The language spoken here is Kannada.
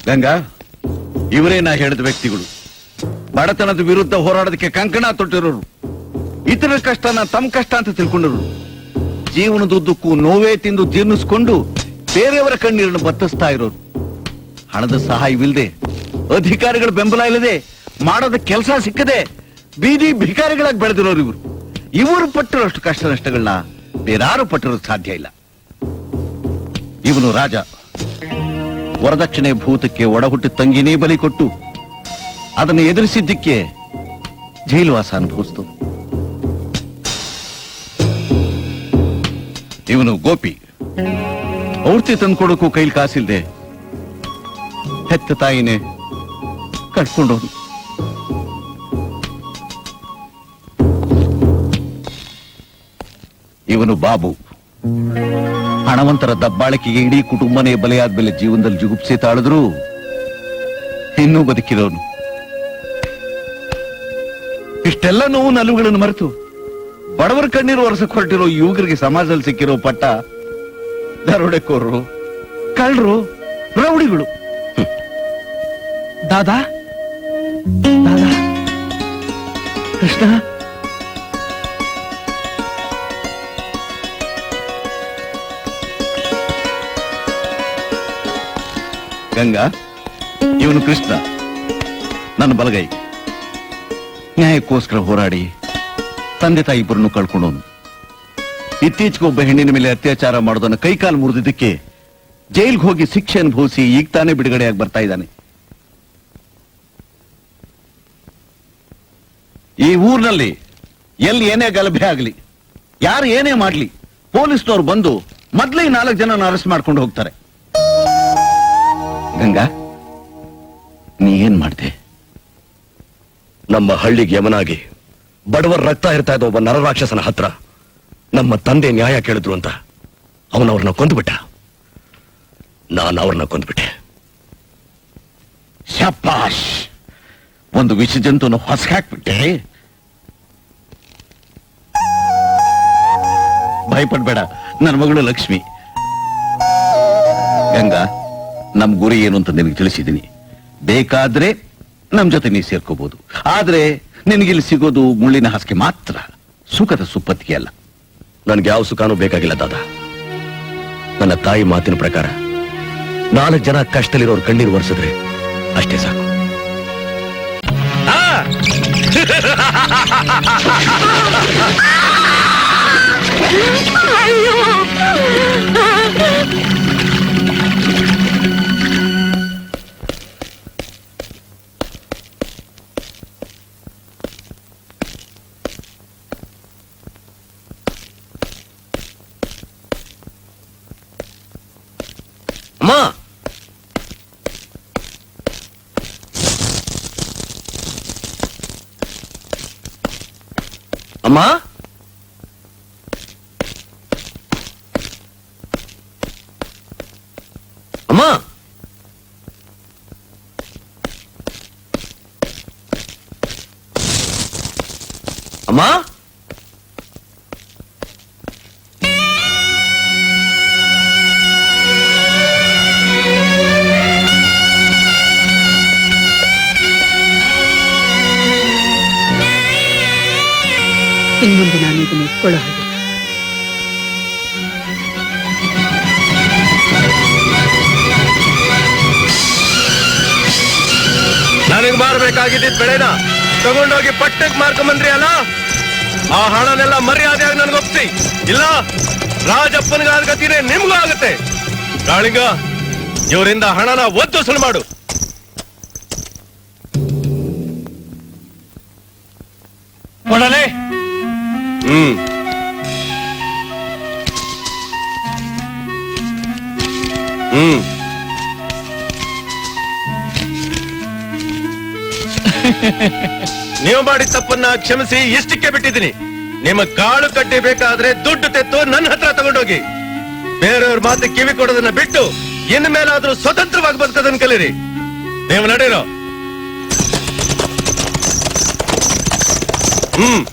ಗಂಗಾ, ಇವರೇ ನಾ ಹೇಳಿದ ವ್ಯಕ್ತಿಗಳು. ಬಡತನದ ವಿರುದ್ಧ ಹೋರಾಡೋದಕ್ಕೆ ಕಂಕಣ ತೊಟ್ಟಿರೋರು, ಇತರರ ಕಷ್ಟನ ತಮ್ಮ ಕಷ್ಟ ಅಂತ ತಿಳ್ಕೊಂಡರು, ಜೀವನದುದ್ದಕ್ಕೂ ನೋವೇ ತಿಂದು ಜೀರ್ಣಿಸ್ಕೊಂಡು ಬೇರೆಯವರ ಕಣ್ಣೀರನ್ನು ಬತ್ತಿಸ್ತಾ ಇರೋರು, ಹಣದ ಸಹಾಯವಿಲ್ಲದೆ, ಅಧಿಕಾರಿಗಳ ಬೆಂಬಲ ಇಲ್ಲದೆ, ಮಾಡೋದ ಕೆಲಸ ಸಿಕ್ಕದೆ ಬೀದಿ ಭಿಕಾರಿಗಳಾಗಿ ಬೆಳೆದಿರೋರು ಇವರು ಪಟ್ಟಿರೋಷ್ಟು ಕಷ್ಟ ನಷ್ಟಗಳನ್ನ ಬೇರಾರು ಪಟ್ಟಿರೋದು ಸಾಧ್ಯ ಇಲ್ಲ. ಇವನು ರಾಜ, ವರದಕ್ಷಿಣೆ ಭೂತಕ್ಕೆ ಒಡಹುಟ್ಟಿ ತಂಗಿನೇ ಬಲಿ ಕೊಟ್ಟು ಅದನ್ನು ಎದುರಿಸಿದ್ದಕ್ಕೆ ಜೈಲುವಾಸ ಅನುಭವಿಸ್ತು. ಇವನು ಗೋಪಿ, ಔಷಧಿ ತಂದ್ಕೊಡಕ್ಕೂ ಕೈಲಿ ಕಾಸಿಲ್ದೆ ಹೆತ್ತ ತಾಯಿನೇ ಕಟ್ಕೊಂಡವನು. ಇವನು ಬಾಬು, ಹಣವಂತರ ದಬ್ಬಾಳಿಕೆಗೆ ಇಡೀ ಕುಟುಂಬನೇ ಬಲಿಯಾದ್ಮೇಲೆ ಜೀವನದಲ್ಲಿ ಜುಗುಪ್ಸೆ ತಾಳಿದ್ರು ಇನ್ನೂ ಬದುಕಿರೋನು. ಇಷ್ಟೆಲ್ಲ ನೋವು ನಲುವುಗಳನ್ನು ಮರೆತು ಬಡವರ ಕಣ್ಣೀರು ಒರೆಸಕ್ ಹೊರಟಿರೋ ಯುವಕರಿಗೆ ಸಮಾಜದಲ್ಲಿ ಸಿಕ್ಕಿರೋ ಪಟ್ಟ ದರೋಡೆಕೋರರು, ಕಳ್ಳರು, ರೌಡಿಗಳು. ದಾದಾ ದಾದಾ ಕೃಷ್ಣ, ಗಂಗಾ, ಇವನು ಕೃಷ್ಣ, ನನ್ನ ಬಲಗೈ. ನ್ಯಾಯಕ್ಕೋಸ್ಕರ ಹೋರಾಡಿ ತಂದೆ ತಾಯಿ ಇಬ್ಬರನ್ನು ಕಳ್ಕೊಂಡವನು. ಇತ್ತೀಚೆಗೆ ಒಬ್ಬ ಹೆಣ್ಣಿನ ಮೇಲೆ ಅತ್ಯಾಚಾರ ಮಾಡೋದನ್ನ ಕೈಕಾಲು ಮುರಿದಿದ್ದಕ್ಕೆ ಜೈಲ್ಗೆ ಹೋಗಿ ಶಿಕ್ಷೆ ಅನುಭವಿಸಿ ಈಗ ತಾನೇ ಬಿಡುಗಡೆಯಾಗಿ ಬರ್ತಾ ಇದ್ದಾನೆ. ಈ ಊರಿನಲ್ಲಿ ಎಲ್ಲಿ ಏನೇ ಗಲಭೆ ಆಗಲಿ, ಯಾರು ಏನೇ ಮಾಡ್ಲಿ, ಪೊಲೀಸ್ನವ್ರು ಬಂದು ಮೊದಲೇ 4 ಜನ ಅರೆಸ್ಟ್ ಮಾಡ್ಕೊಂಡು ಹೋಗ್ತಾರೆ. ಗಂಗಾ, ನೀ ಏನ್ ಮಾಡ್ದೆ? ನಮ್ಮ ಹಳ್ಳಿಗೆ ಯಮನಾಗಿ ಬಡವರ ರಕ್ತ ಇರ್ತಾ ಇದ್ದ ಒಬ್ಬ ನರರಾಕ್ಷಸನ ಹತ್ರ ನಮ್ಮ ತಂದೆ ನ್ಯಾಯ ಕೇಳಿದ್ರು ಅಂತ ಅವನವ್ರನ್ನ ಕೊಂದುಬಿಟ್ಟ. ನಾನು ಅವ್ರನ್ನ ಕೊಂದ್ಬಿಟ್ಟೆ. ಶಪಾಶ್! ಒಂದು ವಿಷ ಜಂತುವನ್ನು ಹೊಸಗಾಕ್ಬಿಟ್ಟೆ. ಭಯಪಡ್ಬೇಡ, ನನ್ನ ಮಗಳು ಲಕ್ಷ್ಮಿ. ಗಂಗಾ, ನಮ್ ಗುರಿ ಏನು ಅಂತ ನಿನಗೆ ತಿಳಿಸಿದ್ದೀನಿ. ಬೇಕಾದ್ರೆ ನಮ್ ಜೊತೆ ನೀ ಸೇರ್ಕೋಬಹುದು. ಆದ್ರೆ ನಿನಗಿಲ್ಲಿ ಸಿಗೋದು ಮುಳ್ಳಿನ ಹಾಸಿಗೆ ಮಾತ್ರ, ಸುಖದ ಸುಪ್ಪತ್ತಿಗೆ ಅಲ್ಲ. ನನ್ಗೆ ಯಾವ ಸುಖಾನೂ ಬೇಕಾಗಿಲ್ಲ ದಾದಾ. ನನ್ನ ತಾಯಿ ಮಾತಿನ ಪ್ರಕಾರ 4 ಜನ ಕಷ್ಟದಲ್ಲಿರೋರು ಕಣ್ಣೀರು ಒರೆಸಿದ್ರೆ ಅಷ್ಟೇ ಸಾಕು. ಅಮ್ಮ, ಅಮ್ಮ, ಅಮ್ಮ, ಅಮ್ಮ, ಇನ್ಮುಂದೆ ನಾನು ಇದನ್ನು ಇಟ್ಕೊಳ್ಳೋ ಹಾಗೆ. ನನಗೆ ಮಾರ್ಬೇಕಾಗಿದ್ದ ಬೆಳೆನ ತಗೊಂಡೋಗಿ ಪಟ್ಟಕ್ಕೆ ಮಾರ್ಕೊಂಬಂದ್ರಿ ಅಲ್ಲ, ಆ ಹಣನೆಲ್ಲ ಮರ್ಯಾದೆಯಾಗಿ ನನಗೆ ಒಪ್ಸಿ, ಇಲ್ಲ ರಾಜಪ್ಪನಿಗಾದ ಗತಿನೇ ನಿಮ್ಗೂ ಆಗುತ್ತೆ. ಕಾಳಿಂಗ, ಇವರಿಂದ ಹಣನ ಒತ್ತುವಸೂಲು ಮಾಡು. ಕೊಡಲೇ ಹ್ಮ್ ಹ್ಮ್ ನೀವು ಮಾಡಿದ ತಪ್ಪನ್ನ ಕ್ಷಮಿಸಿ ಇಷ್ಟಕ್ಕೆ ಬಿಟ್ಟಿದ್ದೀನಿ. ನಿಮ್ಮ ಕಾಳು ಕಟ್ಟಿ ಬೇಕಾದ್ರೆ ದುಡ್ಡು ತೆತ್ತು ನನ್ನ ಹತ್ರ ತಗೊಂಡೋಗಿ. ಬೇರೆಯವ್ರ ಮಾತು ಕಿವಿ ಕೊಡೋದನ್ನ ಬಿಟ್ಟು ಇನ್ ಮೇಲಾದ್ರೂ ಸ್ವತಂತ್ರವಾಗಿ ಬದುಕೋದನ್ನ ಕಲೀರಿ. ನೀವು ನಡೀರೋ. ಹ್ಮ್